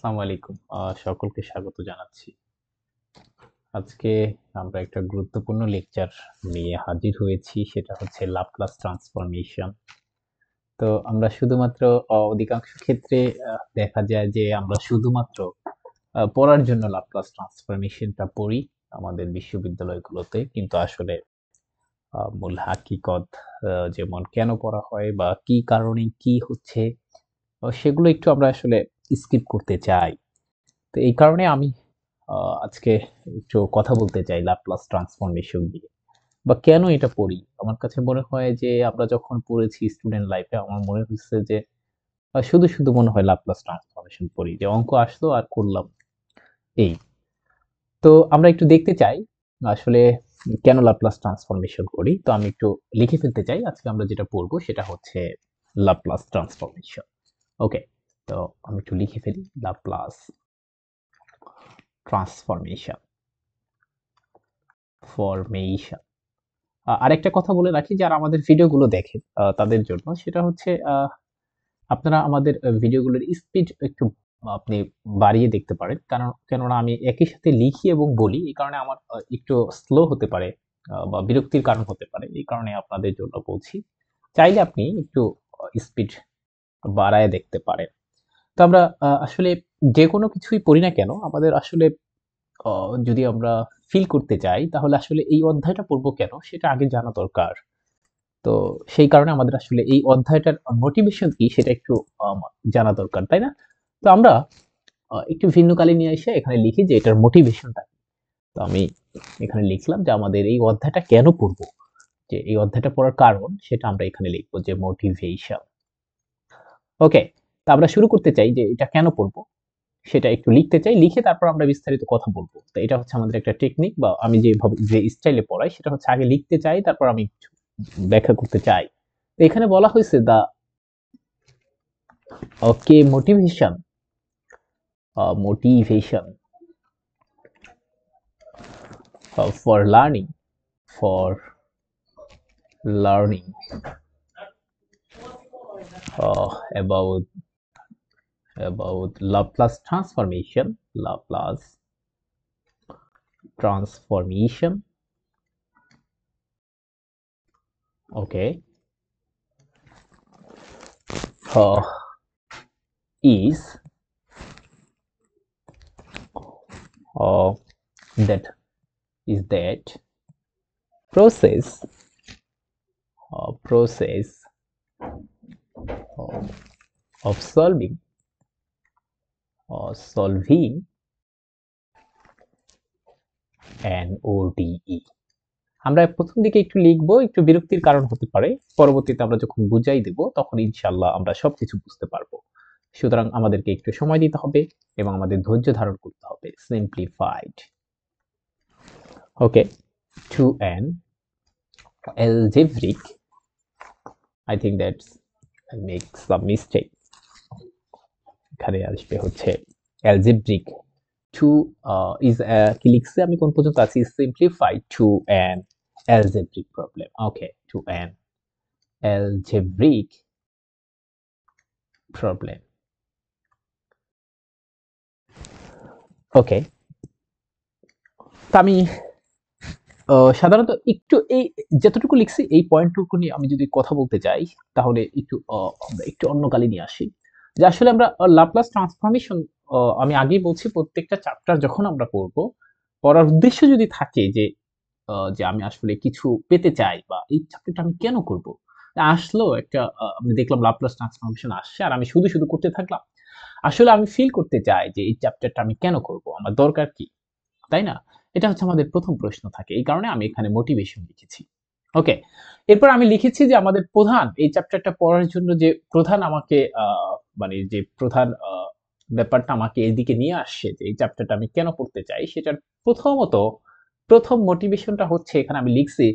আসসালামু আলাইকুম। সকলকে স্বাগত জানাচ্ছি। আজকে আমরা একটা গুরুত্বপূর্ণ লেকচার নিয়ে হাজির হয়েছি। সেটা হচ্ছে ল্যাপ্লাস ট্রান্সফরমেশন। তো আমরা শুধুমাত্র অধিকাংশ ক্ষেত্রে দেখা যায় যে আমরা শুধুমাত্র পড়ার জন্য ল্যাপ্লাস ট্রান্সফরমেশনটা পড়ি আমাদের বিশ্ববিদ্যালয়গুলোতে। কিন্তু আসলে মূল হাকিকত যেমন কেন পড়া হয় বা কি কারণে কি হচ্ছে সেগুলো একটু আমরা আসলে স্কিপ করতে চাই। তো এই কারণে আমি আজকে একটু কথা বলতে চাই ল্যাপ্লাস ট্রান্সফরমেশন নিয়ে বা কেন এটা পড়ি। আমার কাছে মনে হয় যে আমরা যখন পড়েছি স্টুডেন্ট লাইফে আমার মনে হচ্ছে যে শুধু মনে হয় ল্যাপ্লাস ট্রান্সফরমেশন পড়ি। যে অঙ্ক আসলো আর করলাম এই। তো আমরা একটু দেখতে চাই আসলে কেন ল্যাপ্লাস ট্রান্সফরমেশন করি। তো আমি একটু লিখে ফেলতে চাই। আজকে আমরা যেটা পড়বো সেটা হচ্ছে ল্যাপ্লাস ট্রান্সফরমেশন। ওকে। তো আমি একটু লিখে ফেলি ল্যাপ্লাস ট্রান্সফরমেশন ফরমেশন। আরেকটা কথা বলে রাখি যারা আমাদের ভিডিওগুলো দেখেন তাদের জন্য সেটা হচ্ছে আপনারা আমাদের ভিডিওগুলোর স্পিড একটু আপনি বাড়িয়ে দেখতে পারেন কারণ কেননা আমি একই সাথে লিখি এবং বলি এই কারণে আমার একটু স্লো হতে পারে বা বিরক্তির কারণ হতে পারে এই কারণে আপনাদের জন্য বলছি চাইলে আপনি একটু স্পিড বাড়ায় দেখতে পারেন। তো আমরা আসলে যে কোনো কিছুই পড়ি না কেন আমাদের আসলে যদি আমরা ফিল করতে চাই তাহলে আসলে এই অধ্যায়টা পড়বো কেন সেটা আগে জানা দরকার। তো সেই কারণে আমাদের আসলে এই অধ্যায়টার মোটিভেশন কি সেটা একটু আম জানা দরকার, তাই না? তো আমরা একটু ভিন্ন কালি নিয়ে এসে এখানে লিখি যে এটার মোটিভেশনটা কি? তো আমি এখানে লিখলাম যে আমাদের এই অধ্যায়টা কেন পড়বো? যে এই অধ্যায়টা পড়ার কারণ সেটা আমরা এখানে লিখবো যে মোটিভেশন। ওকে। তো আমরা শুরু করতে চাই যে এটা কেন পড়বো? সেটা একটু লিখতে চাই। লিখে তারপর আমরা বিস্তারিত কথা বলবো। তো এটা হচ্ছে আমাদের একটা টেকনিক বা আমি যেভাবে যে স্টাইলে পড়াই সেটা হচ্ছে আগে লিখতে চাই তারপর আমি ব্যাখ্যা করতে চাই। তো এখানে বলা হয়েছে দা ওকে motivation for learning about Laplace transformation. Okay. uh, is uh, that process process of, solving an ODE. আমরা প্রথম দিকে একটু লিখবো, একটু বিরক্তির কারণ হতে পারে। পরবর্তীতে আমরা যখন বুঝাই দেব তখন ইনশাআল্লাহ আমরা সবকিছু বুঝতে পারবো। সুতরাং আমাদেরকে একটু সময় দিতে হবে এবং আমাদের ধৈর্য ধারণ করতে হবে। Simplified. Okay. To an algebraic, I think that's I make some mistake. এখানে আসবে হচ্ছে algebraic to is কি লিখছে আমি কোন পর্যন্ত আছি simplified to an algebraic problem. Okay, to an algebraic problem. ওকে। তো আমি সাধারণত একটু এই যতটুকু লিখছি এই পয়েন্টটুকু নিয়ে আমি যদি কথা বলতে চাই তাহলে একটু আমরা একটু অন্য কালি নিয়ে আসি যে আসলে আমরা লাপ্লাস ট্রান্সফরমেশন আমি আগেই বলছি প্রত্যেকটা চ্যাপ্টার যখন আমরা পড়বো পড়ার উদ্দেশ্য যদি থাকে যে যে আমি আসলে কিছু পেতে চাই বা এই চ্যাপ্টারটা আমি কেন করব আসলো একটা আমি দেখলাম লাপ্লাস ট্রান্সফরমেশন আসছে আর আমি শুধু করতে থাকলাম আসলে আমি ফিল করতে চাই যে এই চ্যাপ্টারটা আমি কেন করব আমার দরকার কি, তাই না? এটা হচ্ছে আমাদের প্রথম প্রশ্ন থাকে এই কারণে আমি এখানে মোটিভেশন লিখেছি। ওকে। এরপর আমি লিখেছি যে আমাদের প্রধান এই চ্যাপ্টারটা পড়ার জন্য যে প্রধান আমাকে মানে যে প্রধান ব্যাপারটা আমাকে এদিকে নিয়ে আসছে যে এই চ্যাপ্টারটা আমি কেন পড়তে চাই সেটার প্রথমত প্রথম মোটিভেশনটা হচ্ছে এখানে আমি লিখছি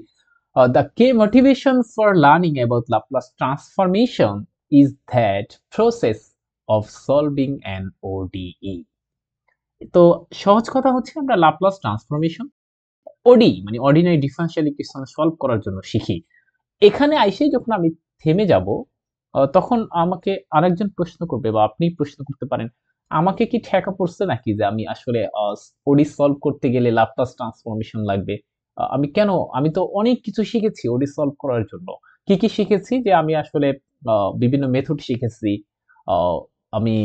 the key motivation for learning about Laplace transformation is that process of solving an ODE. তো সহজ কথা হচ্ছে আমরা লাপ্লাস ট্রান্সফরমেশন ওডি মানে অর্ডিনারি ডিফারেনশিয়াল ইকুয়েশন সলভ করার জন্য শিখি। এখানে আইসেই যখন আমি থেমে যাব তখন আমাকে আরেকজন প্রশ্ন করবে বা আপনি প্রশ্ন করতে পারেন আমাকে কি ঠেকা পড়ছে নাকি যে আমি আসলে ওডি সলভ করতে গেলে ল্যাপ্লাস ট্রান্সফরমেশন লাগবে? আমি কেন, আমি তো অনেক কিছু শিখেছি ওডি সলভ করার জন্য। কি কি শিখেছি? যে আমি আসলে বিভিন্ন মেথড শিখেছি। আহ, আমি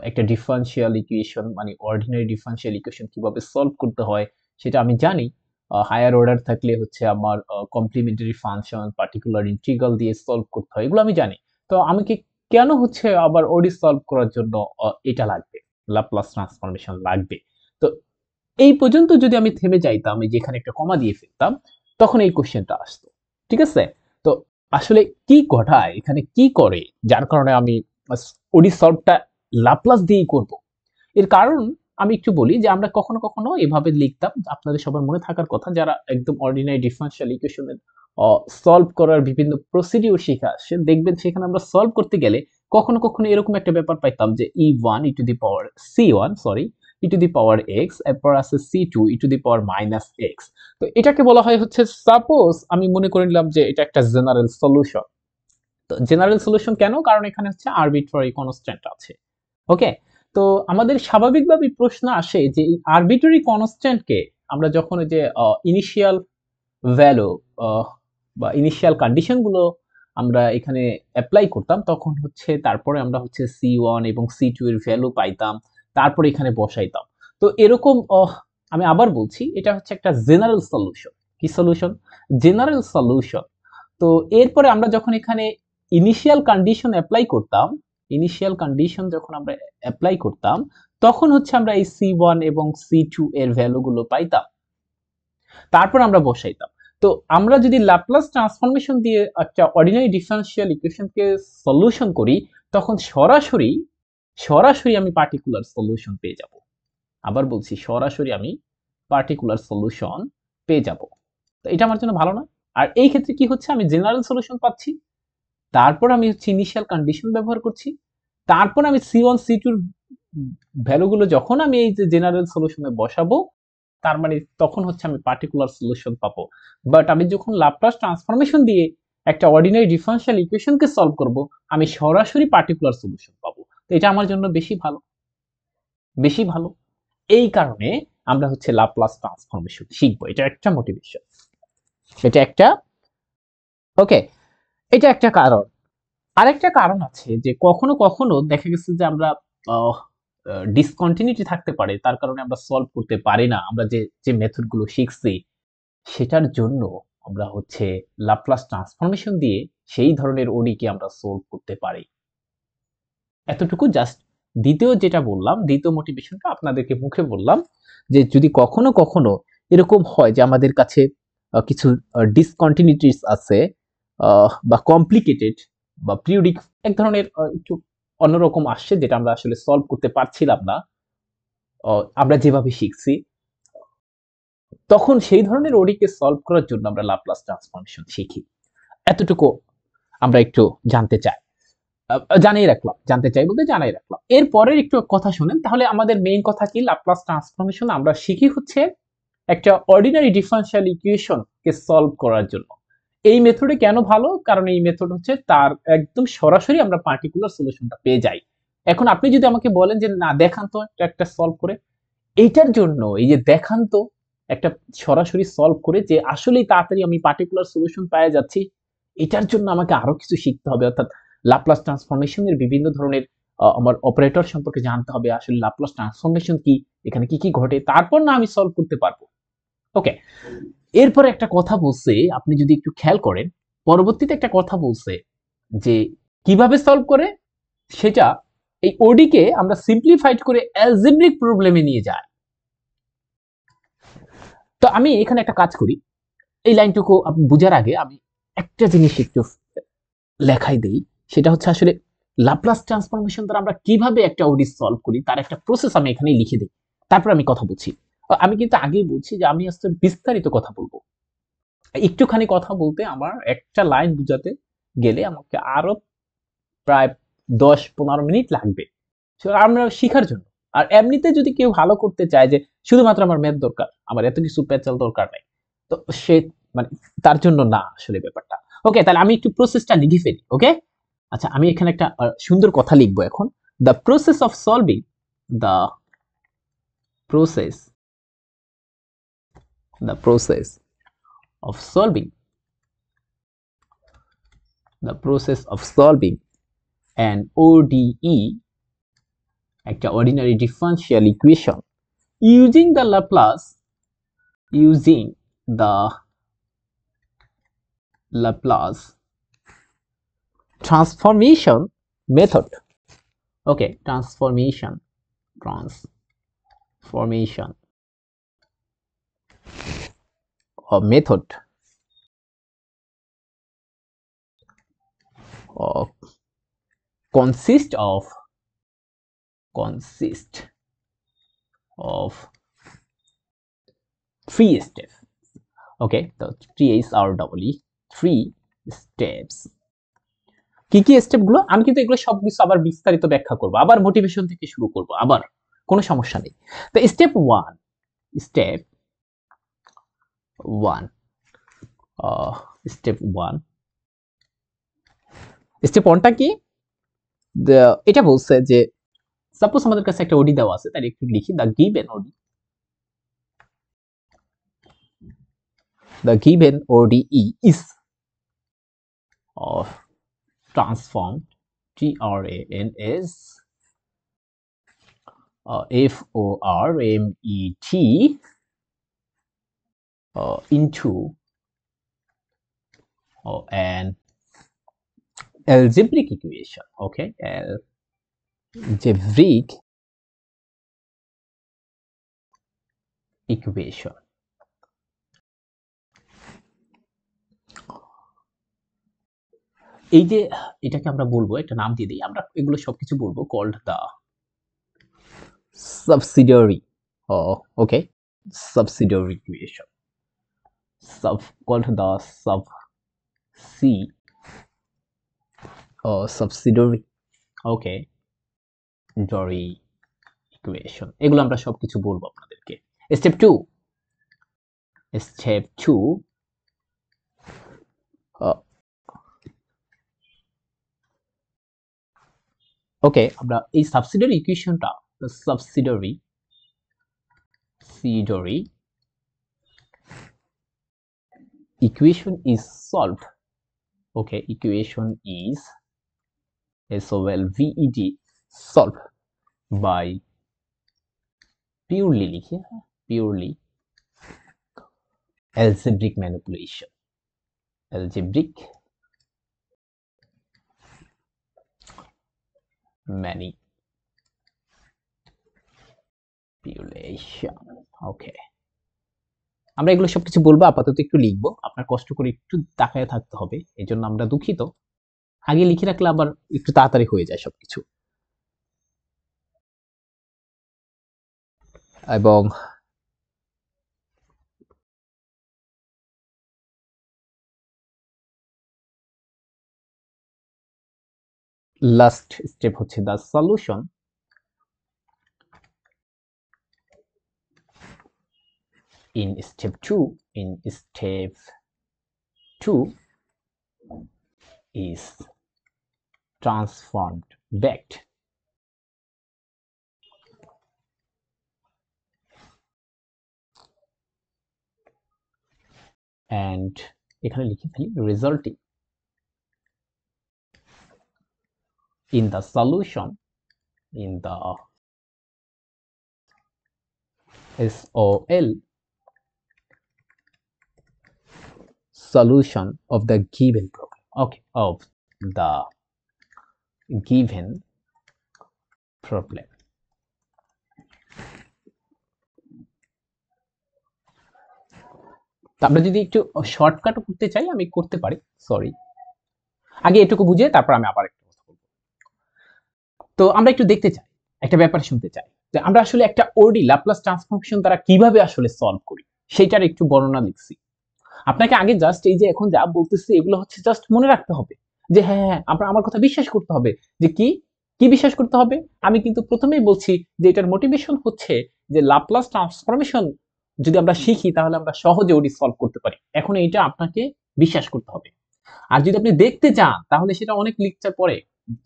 একটা ডিফারেনশিয়াল ইকুয়েশন মানে অর্ডিনারি ডিফারেনশিয়াল ইকুয়েশন কিভাবে সলভ করতে হয় সেটা আমি জানি। হায়ার অর্ডার থাকলে হচ্ছে আমার কমপ্লিমেন্টারি ফাংশন পার্টিকুলার ইন্টিগ্রাল দিয়ে সলভ করতে হয়, এগুলো আমি জানি। তো আমাকে কেন হচ্ছে আবার ওডি সলভ করার জন্য এটা লাগবে, ল্যাপ্লাস ট্রান্সফরমেশন লাগবে? তো এই পর্যন্ত যদি আমি থেমে যাইতাম, এই যেখানে একটা কমা দিয়ে ফেলতাম, তখন এই কোশ্চেনটা আসতো। ঠিক আছে? তো আসলে কি ঘটায় এখানে, কি করে যার কারণে আমি ওডি সলভটা লাপ্লাস দিয়েই করব? এর কারণ আমি একটু বলি যে আমরা কখনো কখনো এভাবে লিখতাম, আপনাদের সবার মনে থাকার কথা যারা একদম অর্ডিনারি ডিফারেনশিয়াল ইকুয়েশনের সলভ করার বিভিন্ন প্রসিডিউর শিখে আসে, দেখবেন সেখানে আমরা সলভ করতে গেলে কখনো কখনো এরকম একটা ব্যাপার পাইতাম যে e to the power x, এরপর আছে c2 E to the power minus x. তো এটাকে বলা হয় হচ্ছে, সাপোজ আমি মনে করে নিলাম যে এটা একটা জেনারেল সলিউশন। তো জেনারেল সলিউশন কেন? কারণ এখানে হচ্ছে আরবিট্রারি কনস্ট্যান্ট আছে। ওকে, তো আমাদের স্বাভাবিকভাবেই প্রশ্ন আসে যে এই আরবিট্রারি কনস্ট্যান্টকে আমরা যখন ওই যে ইনিশিয়াল ভ্যালু বা ইনিশিয়াল কন্ডিশন গুলো আমরা এখানে অ্যাপ্লাই করতাম, তখন হচ্ছে তারপরে আমরা হচ্ছে c1 এবং c2 এর ভ্যালু পাইতাম, তারপরে এখানে বসাইতাম। তো এরকম আমি আবার বলছি, এটা হচ্ছে একটা জেনারেল সলিউশন। কি সলিউশন? General solution. তো এরপরে আমরা যখন এখানে ইনিশিয়াল কন্ডিশন অ্যাপ্লাই করতাম, ইনিশিয়াল কন্ডিশন যখন আমরা অ্যাপ্লাই করতাম, তখন হচ্ছে আমরা এই c1 এবং c2 এর ভ্যালুগুলো পাইতাম, তারপর আমরা বসাইতাম। তো আমরা যদি ল্যাপ্লাস ট্রান্সফরমেশন দিয়ে একটা অর্ডিনারি ডিফারেনশিয়াল ইকুয়েশনকে সলিউশন করি, তখন সরাসরি সরাসরি আমি পার্টিকুলার সলিউশন পেয়ে যাব। আবার বলছি, সরাসরি আমি পার্টিকুলার সলিউশন পেয়ে যাব। তো এটা আমার জন্য ভালো না? আর এই ক্ষেত্রে কি হচ্ছে, আমি জেনারেল সলিউশন পাচ্ছি, তারপর আমি হচ্ছে ইনিশিয়াল কন্ডিশন ব্যবহার করছি, তারপর আমি c1 c2 এর ভ্যালুগুলো যখন আমি এই যে জেনারেল সলিউশনে বসাবো, তার মানে তখন হচ্ছে আমি পার্টিকুলার সলিউশন পাবো। বাট আমি যখন ল্যাপ্লাস ট্রান্সফরমেশন দিয়ে একটা অর্ডিনারি ডিফারেনশিয়াল ইকুয়েশনকে সলভ করব, আমি সরাসরি পার্টিকুলার সলিউশন পাবো। তো এটা আমার জন্য বেশি ভালো, বেশি ভালো। এই কারণে আমরা হচ্ছে ল্যাপ্লাস ট্রান্সফরমেশন শিখবো, এটা একটা মোটিভেশন, এটা একটা, ওকে, এটা একটা কারণ। আরেকটা কারণ আছে যে কখনো কখনো দেখা গেছে যে আমরা ডিসকন্টিনিউটি থাকতে পারে, তার কারণে আমরা সলভ করতে পারি না, আমরা যে যে মেথড গুলো শিখছি সেটার জন্য আমরা হচ্ছে ল্যাপ্লাস ট্রান্সফরমেশন দিয়ে সেই ধরনের ওডি কে আমরা সলভ করতে পারি। এতটুকু জাস্ট। দ্বিতীয় যেটা বললাম, দ্বিতীয় মোটিভেশনটা আপনাদেরকে মুখে বললাম, যে যদি কখনো কখনো এরকম হয় যে আমাদের কাছে কিছু ডিসকন্টিনিউটিস আছে, বা কমপ্লিকেটেড বা পিরিয়ডিক এক ধরনের একটু অন্যরকম আসছে, যেটা আমরা আসলে সলভ করতে পারছিলাম না আমরা যেভাবে শিখছি, তখন সেই ধরনের ওডি কে সলভ করার জন্য আমরা ল্যাপ্লাস ট্রান্সফরমেশন শিখি। এতটুকু আমরা একটু জানতে চাই, জানিয়ে রাখলাম, জানতে চাই বলতে জানাই রাখলাম। এরপরের একটু কথা শুনেন, তাহলে আমাদের মেইন কথা কি, ল্যাপ্লাস ট্রান্সফরমেশন আমরা শিখি হচ্ছে একটা অর্ডিনারি ডিফারেনশিয়াল ইকুয়েশন কে সলভ করার জন্য। এই মেথডে কেন ভালো? কারণ এই মেথড হচ্ছে তার একদম সরাসরি আমরা পার্টিকুলার সলিউশনটা পেয়ে যাই। এখন আপনি যদি আমাকে বলেন যে না দেখান তো একটা সলভ করে, এইটার জন্য এই যে দেখান তো একটা সরাসরি সলভ করে যে আসলেই তাড়াতাড়ি আমি পার্টিকুলার সলিউশন পেয়ে যাচ্ছি, এটার জন্য আমাকে আরো কিছু শিখতে হবে, অর্থাৎ লাপ্লাস ট্রান্সফরমেশনের বিভিন্ন ধরনের আমার অপারেটর সম্পর্কে জানতে হবে, আসলে লাপ্লাস ট্রান্সফরমেশন কি, এখানে কি কি ঘটে, তারপর না আমি সলভ করতে পারবো। ওকে, এরপরে একটা কথা বলছে, আপনি যদি একটু খেয়াল করেন, পরবর্তীতে একটা কথা বলছে যে কিভাবে সলভ করে, সেটা এই ওডি কে আমরা সিম্পলিফাইড করে অ্যালজেব্রিক প্রবলেমে নিয়ে যাই। তো আমি এখানে একটা কাজ করি, এই লাইনটুকু আপনি বুঝার আগে আমি একটা জিনিস একটু লেখাই দেই। সেটা হচ্ছে আসলে লাপ্লাস ট্রান্সফরমেশন দ্বারা আমরা কিভাবে একটা ওডি সলভ করি তার একটা প্রসেস আমি এখানে লিখে দিই, তারপর আমি কথা বলছি। আমি কিন্তু আগেই বলছি যে আমি আসলে বিস্তারিত কথা বলবো, একটুখানি কথা বলতে আমার একটা লাইন বুঝাতে গেলে আমাকে আরো প্রায় 10-15 মিনিট লাগবে আমরা শিখার জন্য। আর এমনিতে যদি কেউ ভালো করতে চায় যে শুধুমাত্র আমার ম্যাথ দরকার, আমার এত কিছু পেঁচাল দরকার নাই, তো সে মানে তার জন্য না আসলে ব্যাপারটা। ওকে, তাহলে আমি একটু প্রসেসটা লিখে ফেলি। ওকে, আচ্ছা, আমি এখানে একটা সুন্দর কথা লিখবো এখন, the process of solving the process of solving an ODE একটা ordinary differential equation using the Laplace transformation method. Okay, transformation or method consist of 3 steps. Okay, the 3 are doubly 3 steps. কি কি স্টেপ গুলো? আমি কিন্তু এগুলো সব কিছু আবার বিস্তারিত ব্যাখ্যা করব, আবার মোটিভেশন থেকে শুরু করব, আবার কোনো সমস্যা নেই। তো স্টেপ 1 স্টেপ 1টা কি? এটা বলছে যে সাপোজ আমাদের কাছে একটা ওডি দেওয়া আছে, তাই একটু লিখি the given ODE is transformed FORMET into an algebraic equation. Okay, algebraic equation. এই যে এটাকে আমরা বলবো, একটা নাম দিয়ে দিই, আমরা এগুলো সবকিছু বলবো called the subsidiary subsidiary equation, called the subsidiary dory equation. এগুলো আমরা সবকিছু বলবো আপনাদেরকে। স্টেপ 2 ওকে, আমরা এই subsidiary ইকুয়েশনটা subsidiary equation is solved. Okay, equation is solved solved by purely algebraic manipulation. ওকে, আমরা এগুলো সবকিছু বলবো, আপাতত একটু লিখবো, আপনার কষ্ট করে একটু তাকায় থাকতে হবে, এই জন্য আমরা দুঃখিত। আগে লিখে রাখলে আবার একটু তাড়াতাড়ি হয়ে যায় সবকিছু। এবং লাস্ট স্টেপ হচ্ছে the solution in step 2 is transformed back and এখানে লিখে ফেলি resulting in the solution solution of the given problem. Okay, of the given problem. আমরা যদি একটু শর্টকাট করতে চাই আমি করতে পারি, সরি, আগে এটুকু বুঝে তারপর আমি আবার একটা কথা বলবো। তো আমরা একটু দেখতে চাই, একটা ব্যাপার শুনতে চাই যে আমরা আসলে একটা ওডি ল্যাপ্লাস ট্রান্সফরমেশন দ্বারা কিভাবে আসলে সলভ করি, সেটার একটু বর্ণনা লিখছি। আপনাকে আগে জাস্ট এই যে এখন যা বলতেছি এগুলো হচ্ছে জাস্ট মনে রাখতে হবে যে হ্যাঁ আপনার আমার কথা বিশ্বাস করতে হবে। যে কি বিশ্বাস করতে হবে? আমি কিন্তু প্রথমেই বলছি যে এটার মোটিভেশন হচ্ছে যে ল্যাপ্লাস ট্রান্সফরমেশন যদি আমরা শিখি তাহলে আমরা সহজে ওডি সলভ করতে পারি। এখন এইটা আপনাকে বিশ্বাস করতে হবে। আর যদি আপনি দেখতে চান তাহলে সেটা অনেক লেকচার পরে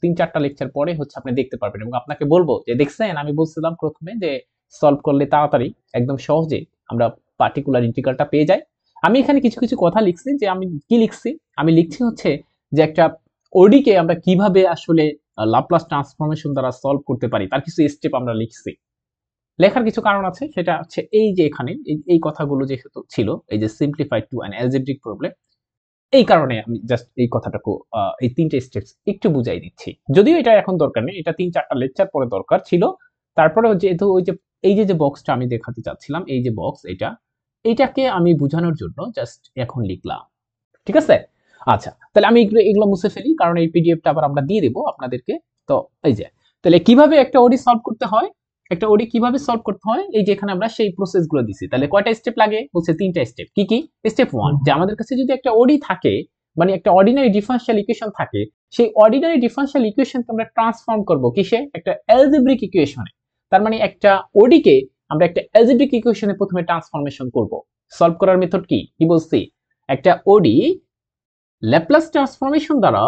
3-4টা লেকচার পরে হচ্ছে আপনি দেখতে পারবেন এবং আপনাকে বলবো যে দেখছেন আমি বলছিলাম প্রথমে যে সলভ করলে তাড়াতাড়ি একদম সহজে আমরা পার্টিকুলার ইন্টিগ্রালটা পেয়ে যাই। আমি এখানে কিছু কিছু কথা লিখছি যে আমি কি লিখছি, আমি লিখছি হচ্ছে যে একটা ওডিকে আমরা কিভাবে আসলে লাপ্লাস ট্রান্সফরমেশন দ্বারা সলভ করতে পারি তার কিছু স্টেপ আমরা লিখছি। লেখার কিছু কারণ আছে, সেটা হচ্ছে এই যে এখানে এই কথাগুলো যেহেতু ছিল, এই যে simplified to an algebraic problem, এই কারণে আমি জাস্ট এই কথাটাকে এই 3টে স্টেপস একটু বুঝাই দিচ্ছি। যদিও এটা এখন দরকার নেই, এটা 3-4টা লেকচার পরে দরকার ছিল। তারপরেও যেহেতু ওই যে এই যে বক্সটা আমি দেখাতে চাচ্ছিলাম, এই যে বক্স এটাকে আমি বোঝানোর জন্য জাস্ট এখন লিখলাম। ঠিক আছে? আচ্ছা, তাহলে আমি এগুলো মুছে ফেলি কারণ এই পিডিএফটা আবার আমরা দিয়ে দেব আপনাদেরকে। তো এই যে তাহলে কিভাবে একটা ওডি সলভ করতে হয়, একটা ওডি কিভাবে সলভ করতে হয়, এই যে এখানে আমরা সেই প্রসেসগুলো দিছি। তাহলে কয়টা স্টেপ লাগে বলছে 3টা স্টেপ। কি কি? স্টেপ 1 যে আমাদের কাছে যদি একটা ওডি থাকে, মানে একটা অর্ডিনারি ডিফারেনশিয়াল ইকুয়েশন থাকে, সেই অর্ডিনারি ডিফারেনশিয়াল ইকুয়েশনকে আমরা ট্রান্সফর্ম করব কিসে? একটা অ্যালজেব্রিক ইকুয়েশনে। তার মানে একটা ওডিকে আমরা একটা অ্যালজেব্রিক ইকুয়েশনে প্রথমে ট্রান্সফরমেশন করব। সলভ করার মেথড কি? কি বলছি? একটা ওডি ল্যাপ্লাস ট্রান্সফরমেশন দ্বারা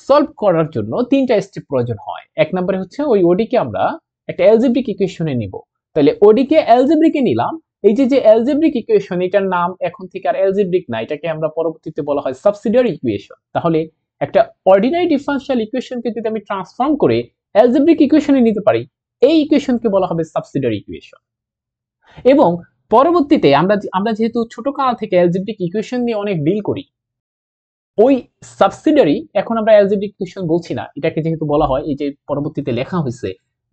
সলভ করার জন্য 3টা স্টেপ প্রয়োজন হয়। এক নম্বরে হচ্ছে ওই ওডিকে আমরা একটা অ্যালজেব্রিক ইকুয়েশনে নিব। তাহলে ওডিকে অ্যালজেব্রিকে নিলাম, এই যে অ্যালজেব্রিক ইকুয়েশন, এটার নাম এখন থেকে আর অ্যালজেব্রিক না, এটাকে আমরা পরবর্তীতে বলা হয় সাবসিডিয়ারি ইকুয়েশন। তাহলে একটা অর্ডিনারি ডিফারেনশিয়াল ইকুয়েশনকে যদি আমি ট্রান্সফর্ম করে অ্যালজেব্রিক ইকুয়েশনে নিতে পারি, এই ইকুয়েশনকে বলা হবে সাবসিডিয়ারি ইকুয়েশন। এবং পরবর্তীতে আমরা যেহেতু ছোটকাল থেকে অ্যালজেব্রিক ইকুয়েশন নিয়ে অনেক ডিল করি, ওই সাবসিডিয়ারি এখন আমরা অ্যালজেব্রিক ইকুয়েশন বলছি না, এটাকে যেহেতু বলা হয়, এই যে পরবর্তীতে লেখা হয়েছে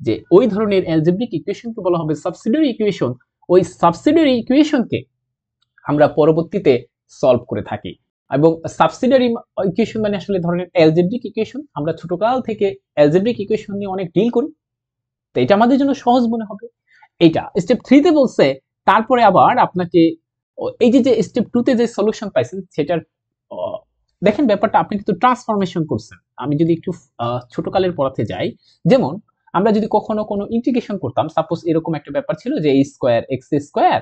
যে ওই ধরনের অ্যালজেব্রিক ইকুয়েশনকে বলা হবে সাবসিডিয়ারি ইকুয়েশন। ওই সাবসিডিয়ারি ইকুয়েশনকে আমরা পরবর্তীতে সলভ করে থাকি। এবং সাবসিডিয়ারি ইকুয়েশন মানে আসলে ধরনের অ্যালজেব্রিক ইকুয়েশন, আমরা ছোটকাল থেকে অ্যালজেব্রিক ইকুয়েশন নিয়ে অনেক ডিল করি, তো এটা আমাদের জন্য সহজ মনে হবে। এইটা স্টেপ 3 তে বলছে তারপরে আবার আপনাকে এই যে স্টেপ 2 তে যে সলিউশন পাইছেন সেটার দেখেন ব্যাপারটা আপনি কিন্তু ট্রান্সফরমেশন করছেন। আমি যদি একটু ছোটকালের পড়াতে যাই, যেমন আমরা যদি কখনো কোনো ইন্টিগ্রেশন করতাম, সাপোজ এরকম একটা ব্যাপার ছিল যে a square x square,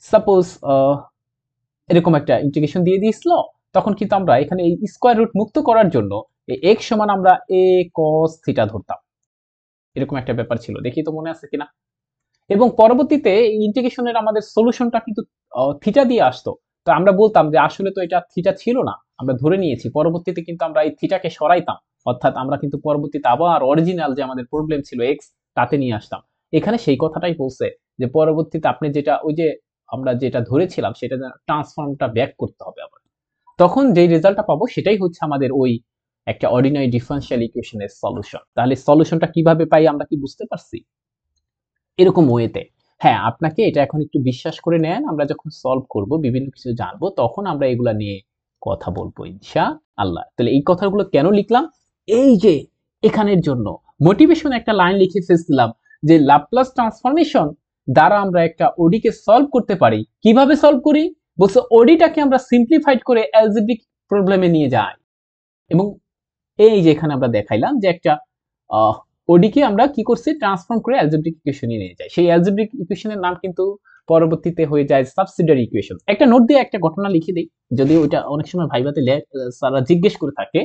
suppose এরকম একটা ইন্টিগ্রেশন দিয়ে দিয়েছিল, তখন কিন্তু আমরা এখানে এই স্কয়ার রুট মুক্ত করার জন্য এই x সমান আমরা a cos থিটা ধরতাম। এরকম একটা ব্যাপার ছিল, দেখি তো মনে আছে কিনা। এবং পরবর্তীতে এই ইন্টিগ্রেশনের আমাদের সলিউশনটা কিন্তু থিটা দিয়ে আসতো। তো আমরা বলতাম যে আসলে তো এটা থিটা ছিল না, আমরা ধরে নিয়েছি। পরবর্তীতে কিন্তু আমরা এই থিটাকে সরাইতাম, অর্থাৎ আমরা কিন্তু পরবর্তীতে আবার অরিজিনাল যে আমাদের প্রবলেম ছিল এক্স, তাতে নিয়ে আসতাম। এখানে সেই কথাটাই বলছে যে পরবর্তীতে আপনি যেটা ওই যে আমরা যেটা ধরেছিলাম সেটা ট্রান্সফর্মটা ব্যাক করতে হবে আবার, তখন যেই রেজাল্টটা পাবো সেটাই হচ্ছে আমাদের ওই একটা অর্ডিনারি ডিফারেনশিয়াল ইকুয়েশনের সলিউশন। তাহলে সলিউশনটা কিভাবে পাই আমরা কি বুঝতে পারছি? এরকম ওয়েতে। হ্যাঁ, আপনাকে এটা এখন একটু বিশ্বাস করে নেন, আমরা যখন সলভ করব, বিভিন্ন কিছু জানবো, তখন আমরা এগুলা নিয়ে কথা বলবো ইনশাআল্লাহ। তাহলে এই কথাগুলো কেন লিখলাম? এই যে এখানের জন্য মোটিভেশন একটা লাইন লিখে ফেলছিলাম যে ল্যাপ্লাস ট্রান্সফরমেশন দ্বারা আমরা একটা ওডিকে সলভ করতে পারি। কিভাবে সলভ করি? বলছে ওডিটাকে আমরা সিম্পলিফাইড করে অ্যালজেব্রিক প্রবলেমে নিয়ে যাই। এবং এই যে এখানে আমরা দেখাইলাম যে একটা ওডিকে আমরা কি করছি, ট্রান্সফর্ম করে অ্যালজেব্রিক ইকুয়েশনে নিয়ে যাই। সেই অ্যালজেব্রিক ইকুয়েশনের নাম কিন্তু পরবর্তীতে হয়ে যায় সাবসিডিয়ারি ইকুয়েশন। একটা নোট দিয়ে একটা ঘটনা লিখে দেই, যদিও ওইটা অনেক সময় ভাইভাতে স্যাররা জিজ্ঞেস করে থাকে,